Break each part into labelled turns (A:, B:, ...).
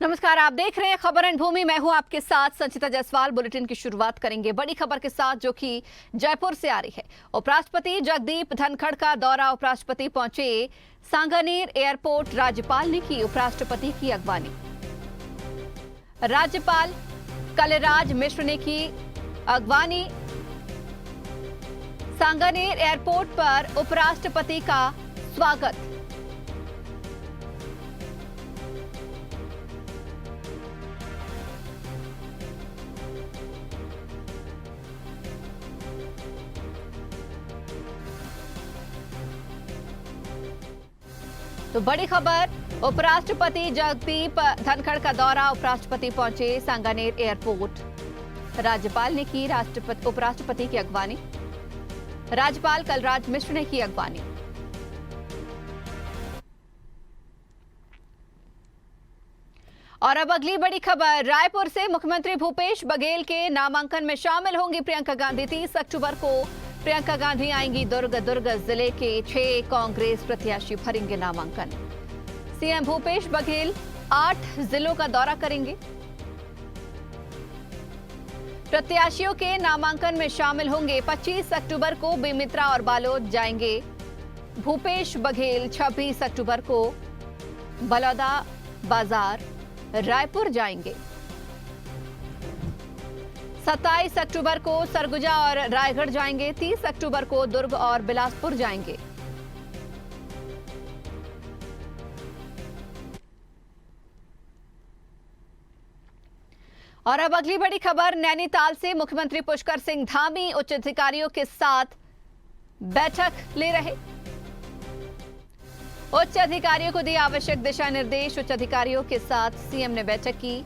A: नमस्कार, आप देख रहे हैं खबर एंड भूमि। मैं हूं आपके साथ संचिता जायसवाल। बुलेटिन की शुरुआत करेंगे बड़ी खबर के साथ, जो कि जयपुर से आ रही है। उपराष्ट्रपति जगदीप धनखड़ का दौरा। उपराष्ट्रपति पहुंचे सांगानेर एयरपोर्ट। राज्यपाल ने की उपराष्ट्रपति की अगवानी। राज्यपाल कलराज मिश्र ने की अगवानी। सांगानेर एयरपोर्ट पर उपराष्ट्रपति का स्वागत। तो बड़ी खबर, उपराष्ट्रपति जगदीप धनखड़ का दौरा। उपराष्ट्रपति पहुंचे सांगानेर एयरपोर्ट। राज्यपाल ने की उपराष्ट्रपति की अगवानी। राज्यपाल कलराज मिश्र ने की अगवानी। और अब अगली बड़ी खबर, रायपुर से मुख्यमंत्री भूपेश बघेल के नामांकन में शामिल होंगी प्रियंका गांधी। 30 अक्टूबर को प्रियंका गांधी आएंगी दुर्ग जिले के 6 कांग्रेस प्रत्याशी भरेंगे नामांकन। सीएम भूपेश बघेल 8 जिलों का दौरा करेंगे। प्रत्याशियों के नामांकन में शामिल होंगे। 25 अक्टूबर को बेमित्रा और बालोद जाएंगे भूपेश बघेल। 26 अक्टूबर को बलौदा बाजार रायपुर जाएंगे। 27 अक्टूबर को सरगुजा और रायगढ़ जाएंगे। 30 अक्टूबर को दुर्ग और बिलासपुर जाएंगे। और अब अगली बड़ी खबर, नैनीताल से मुख्यमंत्री पुष्कर सिंह धामी उच्च अधिकारियों के साथ बैठक ले रहे। उच्च अधिकारियों को दिए आवश्यक दिशा निर्देश। उच्च अधिकारियों के साथ सीएम ने बैठक की।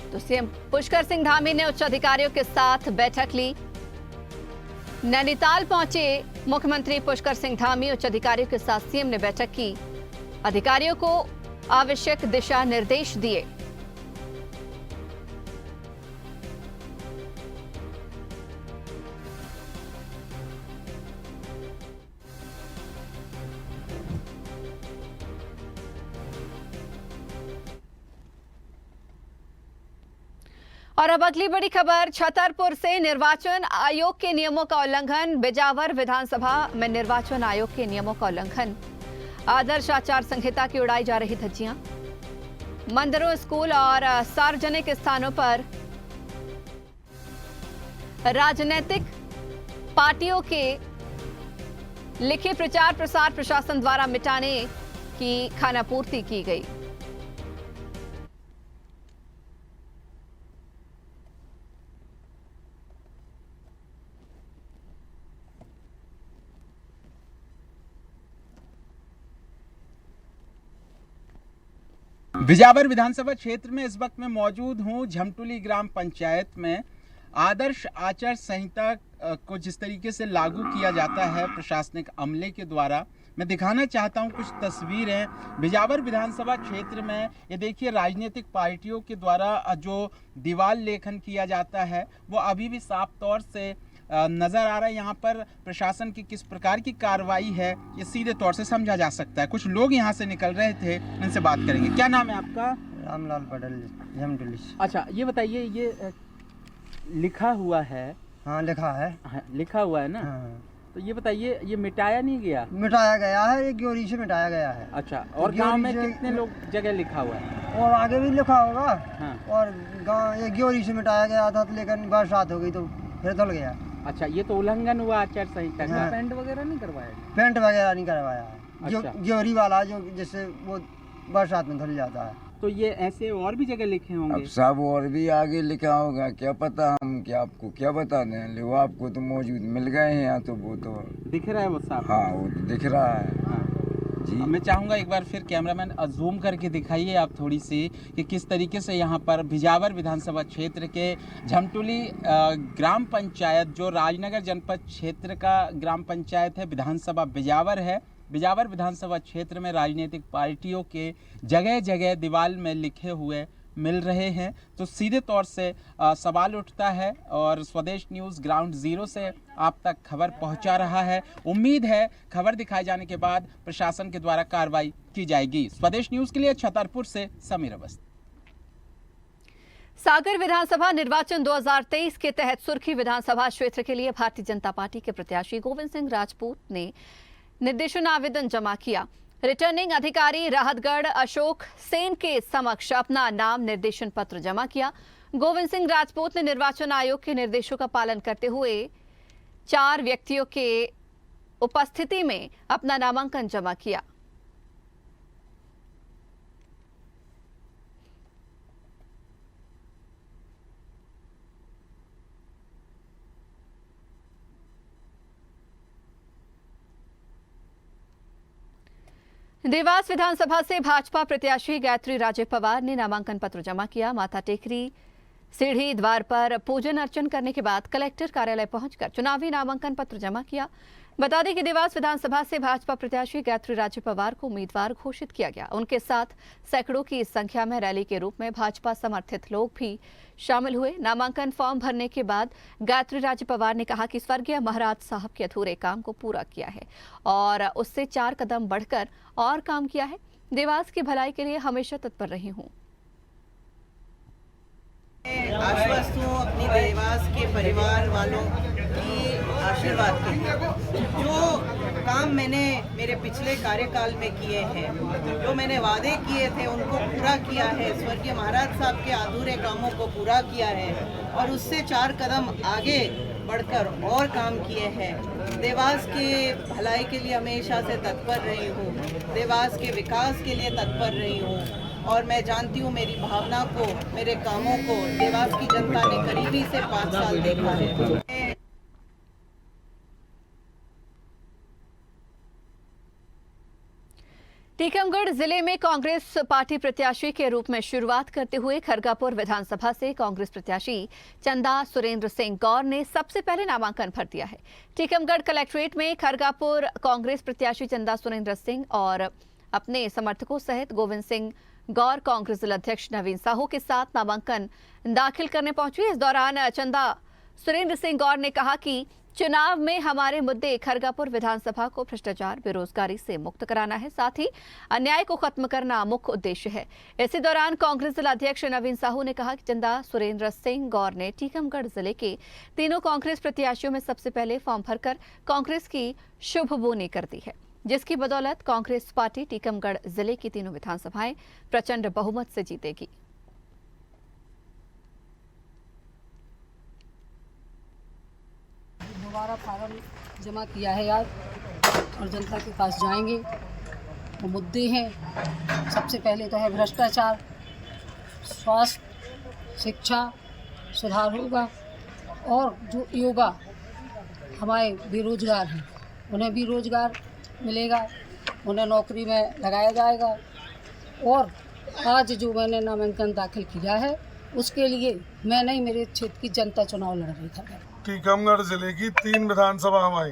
A: तो सीएम पुष्कर सिंह धामी ने उच्च अधिकारियों के साथ बैठक ली। नैनीताल पहुंचे मुख्यमंत्री पुष्कर सिंह धामी। उच्च अधिकारियों के साथ सीएम ने बैठक की। अधिकारियों को आवश्यक दिशा निर्देश दिए। और अब अगली बड़ी खबर, छतरपुर से निर्वाचन आयोग के नियमों का उल्लंघन। बिजावर विधानसभा में निर्वाचन आयोग के नियमों का उल्लंघन। आदर्श आचार संहिता की उड़ाई जा रही धज्जियां। मंदिरों, स्कूल और सार्वजनिक स्थानों पर राजनीतिक पार्टियों के लिखे प्रचार प्रसार प्रशासन द्वारा मिटाने की खानापूर्ति की गई।
B: बिजावर विधानसभा क्षेत्र में इस वक्त मैं मौजूद हूं। झमटुली ग्राम पंचायत में आदर्श आचार संहिता को जिस तरीके से लागू किया जाता है प्रशासनिक अमले के द्वारा, मैं दिखाना चाहता हूं कुछ तस्वीरें। बिजावर विधानसभा क्षेत्र में ये देखिए, राजनीतिक पार्टियों के द्वारा जो दीवार लेखन किया जाता है वो अभी भी साफ तौर से नज़र आ रहा है। यहाँ पर प्रशासन की किस प्रकार की कार्रवाई है ये सीधे तौर से समझा जा सकता है। कुछ लोग यहाँ से निकल रहे थे, इनसे बात करेंगे। क्या नाम है आपका?
C: रामलाल पटेल, झमटुली।
B: अच्छा, ये बताइए, ये लिखा हुआ है?
C: हाँ, लिखा है।
B: हाँ, लिखा हुआ है ना?
C: हाँ।
B: तो ये बताइए, ये मिटाया नहीं गया?
C: मिटाया गया है, ये ग्योरी से मिटाया गया है।
B: अच्छा, और गांव में कितने लोग जगह लिखा हुआ है?
C: और आगे भी लिखा होगा।
B: हाँ।
C: और गांव ये ग्योरी से मिटाया गया था, लेकिन बरसात हो गई तो फिर धुल गया।
B: अच्छा, ये तो उल्लंघन हुआ आचार संहिता का।
C: हाँ।
B: पेंट वगैरह नहीं करवाया?
C: पेंट वगैरह नहीं करवाया। जो
B: अच्छा।
C: ग्योरी वाला जो जैसे वो बरसात में धुल जाता है।
B: तो ये ऐसे और भी जगह लिखे
D: अब
B: होंगे।
D: सब और भी आगे लिखा होगा, क्या पता, हम क्या आपको क्या बता दें। वो आपको तो मौजूद मिल गए हैं यहाँ, तो वो तो
B: दिख रहा है वो साफ।
D: हाँ वो तो दिख रहा है जी।
B: मैं चाहूँगा एक बार फिर कैमरामैन जूम करके दिखाइए आप थोड़ी सी कि किस तरीके से यहाँ पर बिजावर विधानसभा क्षेत्र के झमटुली ग्राम पंचायत, जो राजनगर जनपद क्षेत्र का ग्राम पंचायत है, विधानसभा बिजावर है। बिजावर विधानसभा क्षेत्र में राजनीतिक पार्टियों के जगह जगह दीवार में लिखे हुए मिल रहे हैं। तो सीधे तौर से सवाल उठता है और स्वदेश न्यूज़ ग्राउंड जीरो से आप तक खबर पहुंचा रहा है। उम्मीद है खबर दिखाए जाने के बाद प्रशासन के द्वारा कार्रवाई की जाएगी। स्वदेश न्यूज़ के लिए छतरपुर से समीर अवस्थी।
A: सागर विधानसभा निर्वाचन 2023 के तहत सुर्खी विधानसभा क्षेत्र के लिए भारतीय जनता पार्टी के प्रत्याशी गोविंद सिंह राजपूत ने निर्देशन आवेदन जमा किया। रिटर्निंग अधिकारी राहतगढ़ अशोक सेन के समक्ष अपना नाम निर्देशन पत्र जमा किया। गोविंद सिंह राजपूत ने निर्वाचन आयोग के निर्देशों का पालन करते हुए 4 व्यक्तियों के उपस्थिति में अपना नामांकन जमा किया। देवास विधानसभा से भाजपा प्रत्याशी गायत्री राजे पवार ने नामांकन पत्र जमा किया। माता टेकरी सीढ़ी द्वार पर पूजन अर्चन करने के बाद कलेक्टर कार्यालय पहुंचकर चुनावी नामांकन पत्र जमा किया। बता दें कि देवास विधानसभा से भाजपा प्रत्याशी गायत्री राजे पवार को उम्मीदवार घोषित किया गया। उनके साथ सैकड़ों की संख्या में रैली के रूप में भाजपा समर्थित लोग भी शामिल हुए। नामांकन फॉर्म भरने के बाद गायत्री राजे पवार ने कहा कि स्वर्गीय महाराज साहब के अधूरे काम को पूरा किया है और उससे 4 कदम बढ़कर और काम किया है। देवास की भलाई के लिए हमेशा तत्पर रही हूँ।
E: आश्वस्त हूँ अपनी देवास के परिवार वालों की आशीर्वाद के लिए। जो काम मैंने मेरे पिछले कार्यकाल में किए हैं, जो मैंने वादे किए थे उनको पूरा किया है, स्वर्गीय महाराज साहब के अधूरे कामों को पूरा किया है और उससे 4 कदम आगे बढ़कर और काम किए हैं। देवास के भलाई के लिए हमेशा से तत्पर रही हूँ, देवास के विकास के लिए तत्पर रही हूँ और मैं जानती हूँ मेरी भावना को, मेरे कामों को देवास की जनता ने करीबी से 5 साल देखा है।
A: टीकमगढ़ जिले में कांग्रेस पार्टी प्रत्याशी के रूप में शुरुआत करते हुए खरगापुर विधानसभा से कांग्रेस प्रत्याशी चंदा सुरेंद्र सिंह गौर ने सबसे पहले नामांकन भर दिया है। टीकमगढ़ कलेक्ट्रेट में खरगापुर कांग्रेस प्रत्याशी चंदा सुरेंद्र सिंह और अपने समर्थकों सहित गोविंद सिंह गौर कांग्रेस जिलाध्यक्ष नवीन साहू के साथ नामांकन दाखिल करने पहुंचे। इस दौरान चंदा सुरेंद्र सिंह गौर ने कहा कि चुनाव में हमारे मुद्दे खरगापुर विधानसभा को भ्रष्टाचार, बेरोजगारी से मुक्त कराना है, साथ ही अन्याय को खत्म करना मुख्य उद्देश्य है। इसी दौरान कांग्रेस जिलाध्यक्ष नवीन साहू ने कहा कि चंदा सुरेंद्र सिंह गौर ने टीकमगढ़ जिले के तीनों कांग्रेस प्रत्याशियों में सबसे पहले फॉर्म भरकर कांग्रेस की शुभ बोनी कर दी है, जिसकी बदौलत कांग्रेस पार्टी टीकमगढ़ जिले की तीनों विधानसभाएं प्रचंड बहुमत से जीतेगी।
F: दोबारा फार्म जमा किया है आज और जनता के पास जाएंगे। वो मुद्दे हैं, सबसे पहले तो है भ्रष्टाचार, स्वास्थ्य, शिक्षा सुधार होगा और जो युवा हमारे बेरोजगार हैं उन्हें भी रोजगार मिलेगा, उन्हें नौकरी में लगाया जाएगा। और आज जो मैंने नामांकन दाखिल किया है उसके लिए मैं नहीं, मेरे क्षेत्र की जनता चुनाव लड़ रही था।
G: टीकमगढ़ जिले की 3 विधानसभा हमारी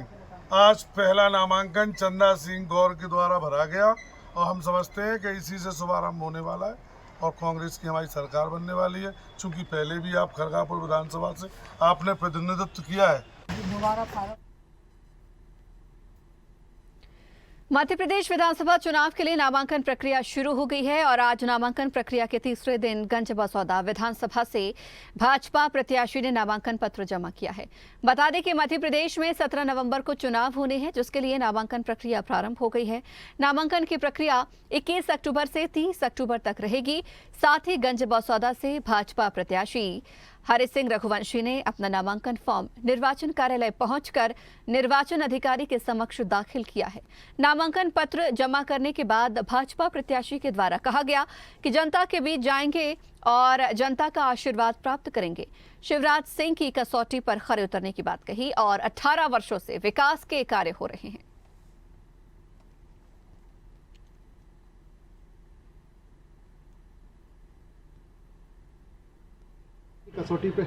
G: आज पहला नामांकन चंदा सिंह गौर के द्वारा भरा गया और हम समझते हैं कि इसी से शुभारंभ होने वाला है और कांग्रेस की हमारी सरकार बनने वाली है। चूंकि पहले भी आप खरगापुर विधानसभा से आपने प्रतिनिधित्व किया है।
F: दोबारा फार्म
A: मध्य प्रदेश विधानसभा चुनाव के लिए नामांकन प्रक्रिया शुरू हो गई है और आज नामांकन प्रक्रिया के तीसरे दिन गंजबसौदा विधानसभा से भाजपा प्रत्याशी ने नामांकन पत्र जमा किया है। बता दें कि मध्य प्रदेश में 17 नवंबर को चुनाव होने हैं, जिसके लिए नामांकन प्रक्रिया प्रारंभ हो गई है। नामांकन की प्रक्रिया 21 अक्टूबर से 30 अक्टूबर तक रहेगी। साथ ही गंजबसौदा से भाजपा प्रत्याशी हरि सिंह रघुवंशी ने अपना नामांकन फॉर्म निर्वाचन कार्यालय पहुंचकर निर्वाचन अधिकारी के समक्ष दाखिल किया है। नामांकन पत्र जमा करने के बाद भाजपा प्रत्याशी के द्वारा कहा गया कि जनता के बीच जाएंगे और जनता का आशीर्वाद प्राप्त करेंगे। शिवराज सिंह की कसौटी पर खरे उतरने की बात कही और 18 वर्षों से विकास के कार्य हो रहे हैं।
H: कसौटी पे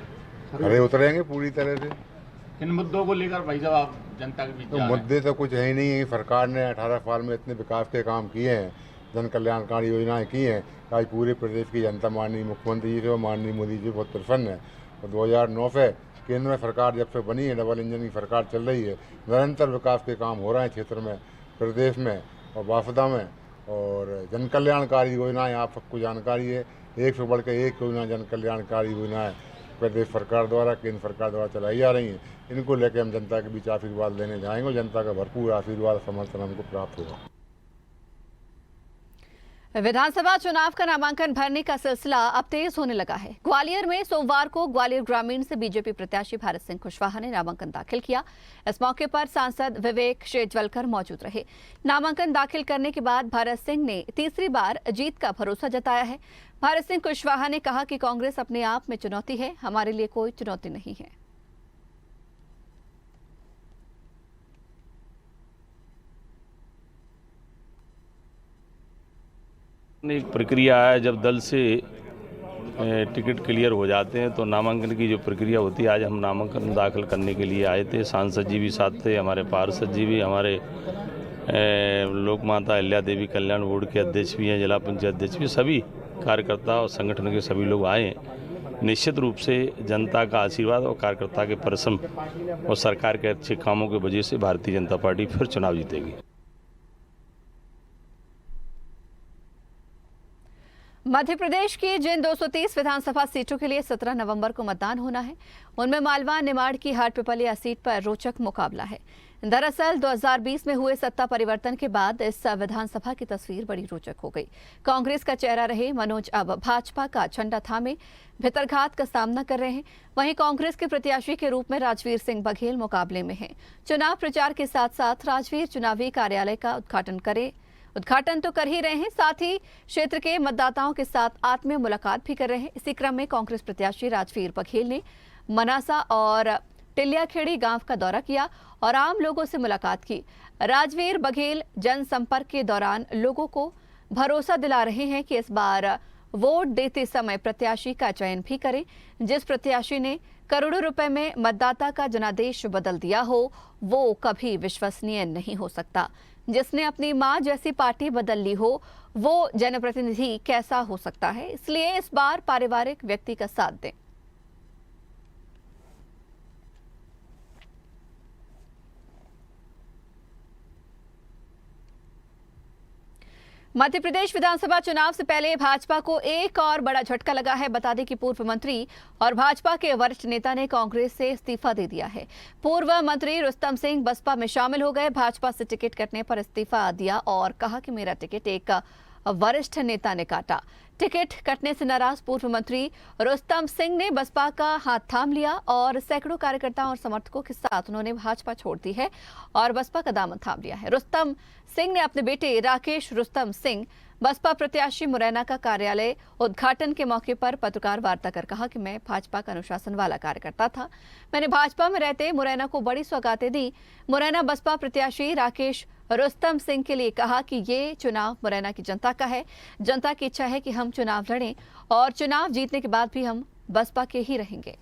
I: खरे उतरेंगे पूरी तरह से।
H: इन मुद्दों को लेकर भाई साहब आप जनता के बीच
I: तो मुद्दे तो कुछ है ही नहीं है। सरकार ने 18 साल में इतने विकास के काम किए हैं, जन कल्याणकारी योजनाएं की हैं, आज पूरे प्रदेश की जनता माननीय मुख्यमंत्री जी से और माननीय मोदी जी बहुत प्रसन्न है। और 2009 से केंद्र में सरकार जब से बनी है, डबल इंजन की सरकार चल रही है, निरंतर विकास के काम हो रहे हैं क्षेत्र में, प्रदेश में और वासदा में। और जन कल्याणकारी योजनाएं आप सबको जानकारी है, एक से बढ़ के एक योजना जन कल्याणकारी योजनाएं प्रदेश सरकार द्वारा, केंद्र सरकार द्वारा चलाई जा रही हैं। इनको लेकर हम जनता के बीच आशीर्वाद लेने जाएंगे और जनता का भरपूर आशीर्वाद समर्थन हमको प्राप्त होगा।
A: विधानसभा चुनाव का नामांकन भरने का सिलसिला अब तेज होने लगा है। ग्वालियर में सोमवार को ग्वालियर ग्रामीण से बीजेपी प्रत्याशी भारत सिंह कुशवाहा ने नामांकन दाखिल किया। इस मौके पर सांसद विवेक शेजवलकर मौजूद रहे। नामांकन दाखिल करने के बाद भारत सिंह ने तीसरी बार जीत का भरोसा जताया है। भारत सिंह कुशवाहा ने कहा कि कांग्रेस अपने आप में चुनौती है, हमारे लिए कोई चुनौती नहीं है।
J: एक प्रक्रिया है, जब दल से टिकट क्लियर हो जाते हैं तो नामांकन की जो प्रक्रिया होती है, आज हम नामांकन दाखिल करने के लिए आए थे। सांसद जी भी साथ थे, हमारे पार्षद जी भी, हमारे लोक माता अहिल्या देवी कल्याण बोर्ड के अध्यक्ष भी हैं, जिला पंचायत अध्यक्ष भी, सभी कार्यकर्ता और संगठन के सभी लोग आए हैं। निश्चित रूप से जनता का आशीर्वाद और कार्यकर्ता के परिश्रम और सरकार के अच्छे कामों की वजह से भारतीय जनता पार्टी फिर चुनाव जीतेगी।
A: मध्य प्रदेश की जिन 230 विधानसभा सीटों के लिए 17 नवंबर को मतदान होना है, उनमें मालवा निमाड़ की हाटपिपलिया सीट पर रोचक मुकाबला है। दरअसल 2020 में हुए सत्ता परिवर्तन के बाद इस विधानसभा की तस्वीर बड़ी रोचक हो गई। कांग्रेस का चेहरा रहे मनोज अब भाजपा का झंडा थामे भितरघात का सामना कर रहे हैं। वहीं कांग्रेस के प्रत्याशी के रूप में राजवीर सिंह बघेल मुकाबले में हैं। चुनाव प्रचार के साथ साथ राजवीर चुनावी कार्यालय का उद्घाटन तो कर ही रहे हैं, साथ ही क्षेत्र के मतदाताओं के साथ आत्मीय मुलाकात भी कर रहे हैं। इसी क्रम में कांग्रेस प्रत्याशी राजवीर बघेल ने मनासा और टिलियाखेड़ी गांव का दौरा किया और आम लोगों से मुलाकात की। राजवीर बघेल जनसंपर्क के दौरान लोगों को भरोसा दिला रहे हैं कि इस बार वोट देते समय प्रत्याशी का चयन भी करें। जिस प्रत्याशी ने करोड़ों रुपए में मतदाता का जनादेश बदल दिया हो, वो कभी विश्वसनीय नहीं हो सकता। जिसने अपनी मां जैसी पार्टी बदल ली हो, वो जनप्रतिनिधि कैसा हो सकता है। इसलिए इस बार पारिवारिक व्यक्ति का साथ दें। मध्य प्रदेश विधानसभा चुनाव से पहले भाजपा को एक और बड़ा झटका लगा है। बता दें कि पूर्व मंत्री और भाजपा के वरिष्ठ नेता ने कांग्रेस से इस्तीफा दे दिया है। पूर्व मंत्री रुस्तम सिंह बसपा में शामिल हो गए। भाजपा से टिकट कटने पर इस्तीफा दिया और कहा कि मेरा टिकट एक वरिष्ठ नेता ने काटा। टिकट कटने से नाराज पूर्व मंत्री रुस्तम सिंह ने बसपा का हाथ थाम लिया और सैकड़ों कार्यकर्ताओं और समर्थकों के साथ उन्होंने भाजपा छोड़ दी है और बसपा का दामन थाम लिया है। रुस्तम सिंह ने अपने बेटे राकेश रुस्तम सिंह बसपा प्रत्याशी मुरैना का कार्यालय उद्घाटन के मौके पर पत्रकार वार्ता कर कहा कि मैं भाजपा का अनुशासन वाला कार्यकर्ता था। मैंने भाजपा में रहते मुरैना को बड़ी सौगातें दी। मुरैना बसपा प्रत्याशी राकेश रुस्तम सिंह के लिए कहा कि ये चुनाव मुरैना की जनता का है। जनता की इच्छा है कि हम चुनाव लड़ें और चुनाव जीतने के बाद भी हम बसपा के ही रहेंगे।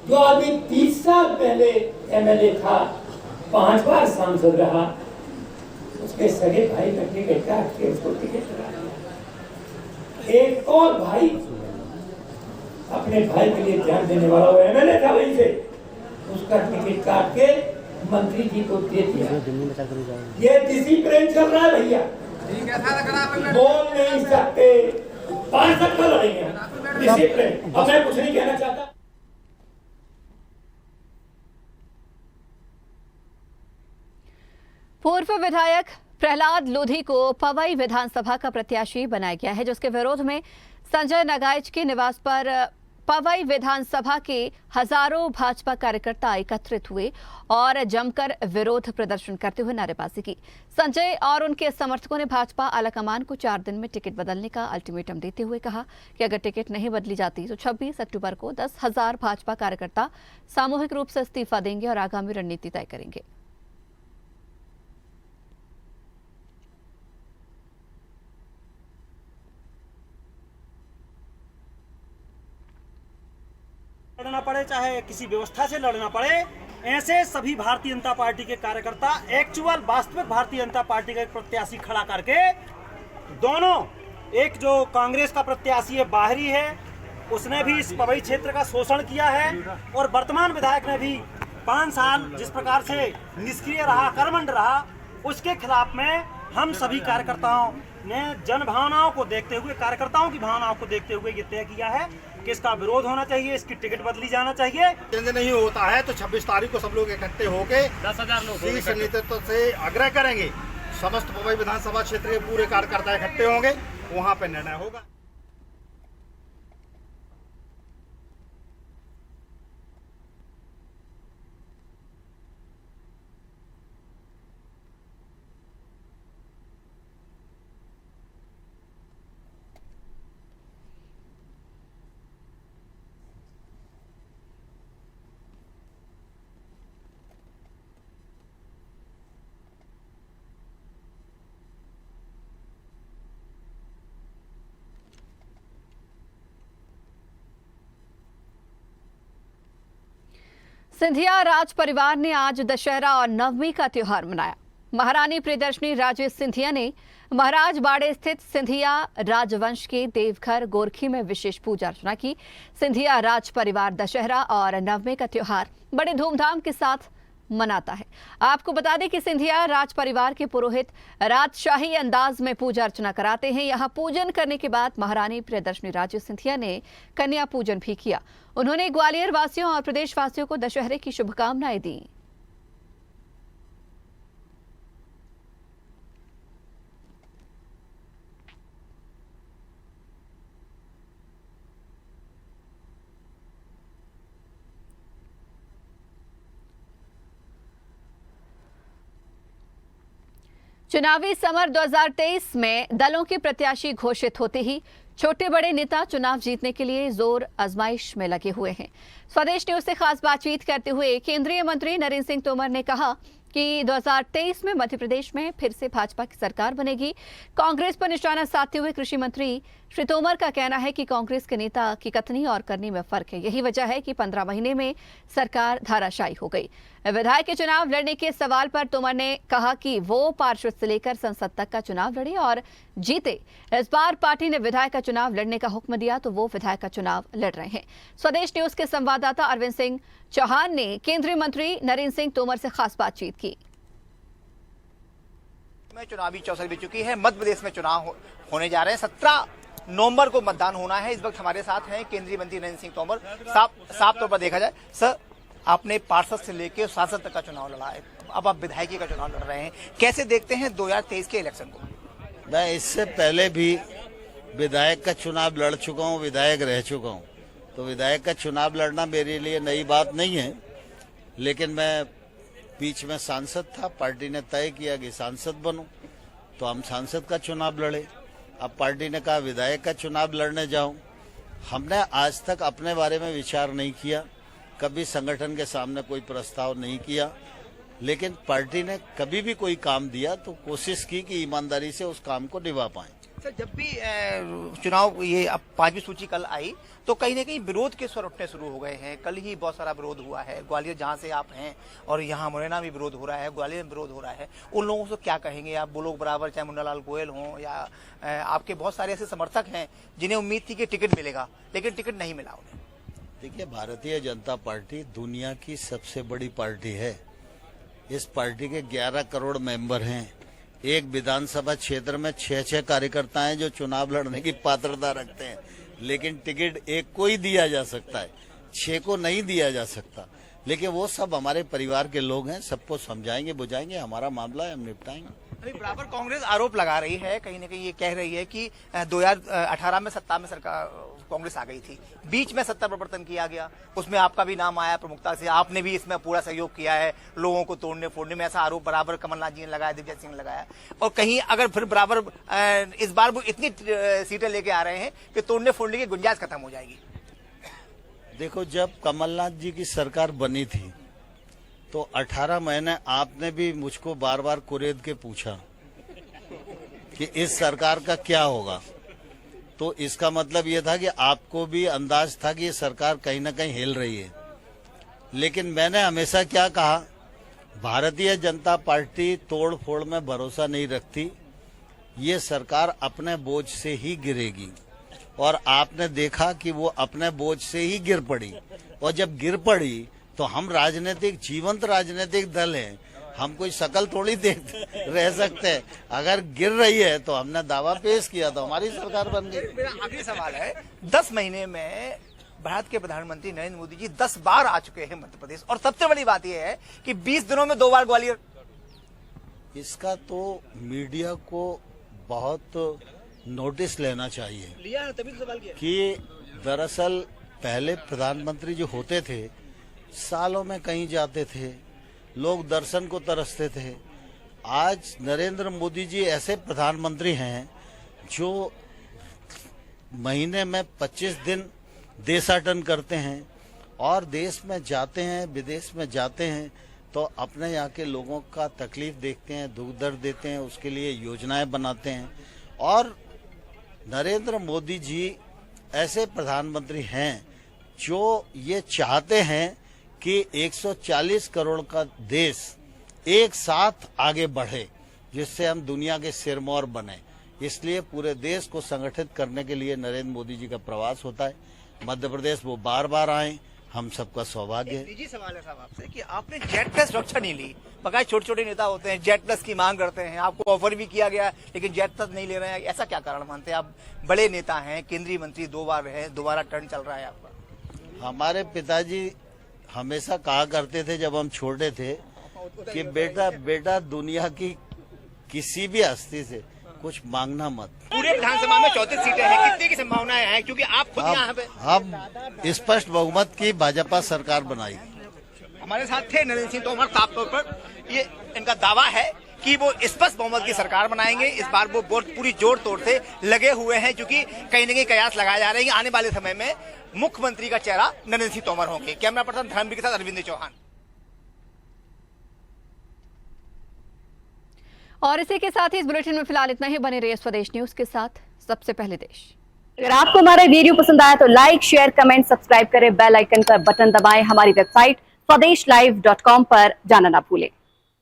K: जो अभी 30 साल पहले एमएलए था, 5 बार सांसद रहा, उसके सगे भाई का टिकट काट के उसको टिकट लगा दिया। एक और भाई अपने भाई के लिए ध्यान देने वाला वो एमएलए था वहीं से, उसका टिकट काट के मंत्री जी को दे दिया। ये डिसिप्लिन चल रहा है भैया, बोल नहीं सकते, 5 तक का लड़ेंगे डिसिप्लिन। अब मैं कुछ नहीं कहना चाहता।
A: पूर्व विधायक प्रहलाद लोधी को पवई विधानसभा का प्रत्याशी बनाया गया है, जिसके विरोध में संजय नगाइच के निवास पर पवई विधानसभा के हजारों भाजपा कार्यकर्ता एकत्रित हुए और जमकर विरोध प्रदर्शन करते हुए नारेबाजी की। संजय और उनके समर्थकों ने भाजपा आलाकमान को 4 दिन में टिकट बदलने का अल्टीमेटम देते हुए कहा कि अगर टिकट नहीं बदली जाती तो 26 अक्टूबर को 10,000 भाजपा कार्यकर्ता सामूहिक रूप से इस्तीफा देंगे और आगामी रणनीति तय करेंगे।
L: लड़ना पड़े, चाहे किसी व्यवस्था से लड़ना पड़े, ऐसे सभी भारतीय जनता पार्टी के कार्यकर्ता एक्चुअल वास्तविक भारतीय जनता पार्टी का एक प्रत्याशी खड़ा करके दोनों, एक जो कांग्रेस का प्रत्याशी है बाहरी है, उसने भी इस पवई क्षेत्र का शोषण किया है, और वर्तमान विधायक ने भी 5 साल जिस प्रकार से निष्क्रिय रहा, कर्मंड रहा, उसके खिलाफ में हम सभी कार्यकर्ताओं ने जन भावनाओं को देखते हुए, कार्यकर्ताओं की भावनाओं को देखते हुए ये तय किया है कि इसका विरोध होना चाहिए, इसकी टिकट बदली जाना चाहिए।
H: चेंज नहीं होता है तो 26 तारीख को सब लोग इकट्ठे होके 10,000 लोग शीर्ष नेतृत्व से आग्रह करेंगे, समस्त पवई विधानसभा क्षेत्र के पूरे कार्यकर्ता इकट्ठे होंगे, वहाँ पे निर्णय होगा।
A: सिंधिया राज परिवार ने आज दशहरा और नवमी का त्योहार मनाया। महारानी प्रियदर्शनी राजे सिंधिया ने महाराज बाड़े स्थित सिंधिया राजवंश के देवघर गोरखी में विशेष पूजा अर्चना की। सिंधिया राज परिवार दशहरा और नवमी का त्योहार बड़े धूमधाम के साथ मनाता है। आपको बता दें कि सिंधिया राज परिवार के पुरोहित राजशाही अंदाज में पूजा अर्चना कराते हैं। यहाँ पूजन करने के बाद महारानी प्रियदर्शनी राजे सिंधिया ने कन्या पूजन भी किया। उन्होंने ग्वालियर वासियों और प्रदेश वासियों को दशहरे की शुभकामनाएं दी। चुनावी समर 2023 में दलों के प्रत्याशी घोषित होते ही छोटे बड़े नेता चुनाव जीतने के लिए जोर आजमाइश में लगे हुए हैं। स्वदेश न्यूज से खास बातचीत करते हुए केंद्रीय मंत्री नरेंद्र सिंह तोमर ने कहा कि 2023 में मध्य प्रदेश में फिर से भाजपा की सरकार बनेगी। कांग्रेस पर निशाना साधते हुए कृषि मंत्री श्री तोमर का कहना है कि कांग्रेस के नेता की कथनी और करनी में फर्क है। यही वजह है कि 15 महीने में सरकार धाराशायी हो गई। विधायक के चुनाव लड़ने के सवाल पर तोमर ने कहा कि वो पार्षद से लेकर संसद तक का चुनाव लड़े और जीते। इस बार पार्टी ने विधायक का चुनाव लड़ने का हुक्म दिया तो वो विधायक का चुनाव लड़ रहे हैं। स्वदेश न्यूज के संवाददाता अरविंद सिंह चौहान ने केंद्रीय मंत्री नरेंद्र सिंह तोमर से खास बातचीत की।
M: चुनावी चौसर बीत चुकी है। मध्य प्रदेश में चुनाव होने जा रहे हैं। 17 नवंबर को मतदान होना है। इस वक्त हमारे साथ हैं केंद्रीय मंत्री नरेंद्र सिंह तोमर। साफ तौर पर देखा जाए सर, आपने पार्षद से लेकर सांसद तक का चुनाव लड़ा है, अब आप विधायकी का चुनाव लड़ रहे हैं, कैसे देखते हैं 2023 के इलेक्शन को?
N: मैं इससे पहले भी विधायक का चुनाव लड़ चुका हूँ, विधायक रह चुका हूँ, तो विधायक का चुनाव लड़ना मेरे लिए नई बात नहीं है। लेकिन मैं बीच में सांसद था, पार्टी ने तय किया कि सांसद बनूं, तो हम सांसद का चुनाव लड़े। अब पार्टी ने कहा विधायक का चुनाव लड़ने जाऊं। हमने आज तक अपने बारे में विचार नहीं किया, कभी संगठन के सामने कोई प्रस्ताव नहीं किया, लेकिन पार्टी ने कभी भी कोई काम दिया तो कोशिश की कि ईमानदारी से उस काम को निभा पाएं।
M: सर, जब भी चुनाव ये अब 5वीं सूची कल आई तो कहीं ना कहीं विरोध के स्वर उठने शुरू हो गए हैं। कल ही बहुत सारा विरोध हुआ है, ग्वालियर जहां से आप हैं और यहाँ मुरैना में विरोध हो रहा है, ग्वालियर में विरोध हो रहा है। उन लोगों से क्या कहेंगे आप? वो लोग बराबर, चाहे मुन्ना लाल गोयल हों या आपके बहुत सारे ऐसे समर्थक हैं जिन्हें उम्मीद थी कि टिकट मिलेगा, लेकिन टिकट नहीं मिला उन्हें।
N: देखिए, भारतीय जनता पार्टी दुनिया की सबसे बड़ी पार्टी है। इस पार्टी के 11 करोड़ मेंबर हैं। एक विधानसभा क्षेत्र में 6 कार्यकर्ता हैं जो चुनाव लड़ने की पात्रता रखते हैं, लेकिन टिकट एक को ही दिया जा सकता है, 6 को नहीं दिया जा सकता। लेकिन वो सब हमारे परिवार के लोग हैं, सबको समझाएंगे बुझाएंगे, हमारा मामला है, हम निपटाएंगे।
M: अभी बराबर कांग्रेस आरोप लगा रही है, कहीं ना कहीं ये कह रही है कि 2018 में सत्ता में सरकार कांग्रेस आ गई थी, बीच में सत्ता परिवर्तन किया गया, उसमें आपका भी नाम आया प्रमुखता से, आपने भी इसमें पूरा सहयोग किया है लोगों को तोड़ने फोड़ने में, ऐसा आरोप बराबर कमलनाथ जी ने लगाया, दिग्विजय सिंह ने लगाया। और कहीं अगर फिर बराबर इस बार वो इतनी सीटें लेके आ रहे हैं कि तोड़ने फोड़ने की गुंजाइश खत्म हो जाएगी।
N: देखो, जब कमलनाथ जी की सरकार बनी थी तो 18 महीने आपने भी मुझको बार बार कुरेद के पूछा कि इस सरकार का क्या होगा, तो इसका मतलब ये था कि आपको भी अंदाज था कि ये सरकार कहीं ना कहीं हिल रही है। लेकिन मैंने हमेशा क्या कहा, भारतीय जनता पार्टी तोड़ फोड़ में भरोसा नहीं रखती, ये सरकार अपने बोझ से ही गिरेगी। और आपने देखा कि वो अपने बोझ से ही गिर पड़ी, और जब गिर पड़ी तो हम राजनीतिक जीवंत राजनीतिक दल हैं, हम कोई शकल थोड़ी देख रह सकते हैं। अगर गिर रही है तो हमने दावा पेश किया तो हमारी सरकार बन गई।
M: मेरा आखिरी सवाल है, 10 महीने में भारत के प्रधानमंत्री नरेंद्र मोदी जी 10 बार आ चुके हैं मध्य प्रदेश, और सबसे बड़ी बात यह है कि 20 दिनों में 2 बार ग्वालियर।
N: इसका तो मीडिया को बहुत नोटिस लेना चाहिए,
M: लिया है तभी तो सवाल किया
N: कि दरअसल पहले प्रधानमंत्री जो होते थे सालों में कहीं जाते थे, लोग दर्शन को तरसते थे। आज नरेंद्र मोदी जी ऐसे प्रधानमंत्री हैं जो महीने में 25 दिन देशाटन करते हैं, और देश में जाते हैं, विदेश में जाते हैं तो अपने यहाँ के लोगों का तकलीफ देखते हैं, दुख दर्द देते हैं, उसके लिए योजनाएं बनाते हैं। और नरेंद्र मोदी जी ऐसे प्रधानमंत्री हैं जो ये चाहते हैं कि 140 करोड़ का देश एक साथ आगे बढ़े, जिससे हम दुनिया के सिरमौर बने। इसलिए पूरे देश को संगठित करने के लिए नरेंद्र मोदी जी का प्रवास होता है। मध्य प्रदेश वो बार बार आए, हम सबका सौभाग्य है।
M: निजी सवाल है साहब आपसे कि आपने जेट प्लस सुरक्षा नहीं ली, बकाया छोटे छोटे नेता होते हैं जेट प्लस की मांग करते हैं, आपको ऑफर भी किया गया लेकिन जेट प्लस नहीं ले रहे हैं, ऐसा क्या कारण मानते हैं? आप बड़े नेता हैं, केंद्रीय मंत्री 2 बार रहे, दोबारा टर्न चल रहा है आपका।
N: हमारे पिताजी हमेशा कहा करते थे जब हम छोटे थे कि बेटा दुनिया की किसी भी हस्ती से कुछ मांगना मत।
M: पूरे विधानसभा में 34 सीटें हैं, कितने की संभावनाएं हैं? क्योंकि आप खुद यहाँ पे
N: हम स्पष्ट बहुमत की भाजपा सरकार बनाई।
M: हमारे साथ थे नरेंद्र सिंह तोमर, साफ तौर पर ये इनका दावा है कि वो स्पष्ट बहुमत की सरकार बनाएंगे। इस बार वो पूरी जोर तोड़ से लगे हुए हैं, क्योंकि कहीं न कहीं कयास लगाया जा रहा है कि आने वाले समय में मुख्यमंत्री का चेहरा नरेंद्र सिंह तोमर होंगे। कैमरा पर्सन धर्मवीर के साथ अरविंद चौहान।
A: और इसी के साथ ही इस बुलेटिन में फिलहाल इतना ही। बने रहिए स्वदेश न्यूज के साथ, सबसे पहले देश।
O: अगर आपको हमारा वीडियो पसंद आया तो लाइक, शेयर, कमेंट, सब्सक्राइब करें, बेल आइकन का बटन दबाएं। हमारी वेबसाइट swedeshlive.com पर जाना ना भूलें।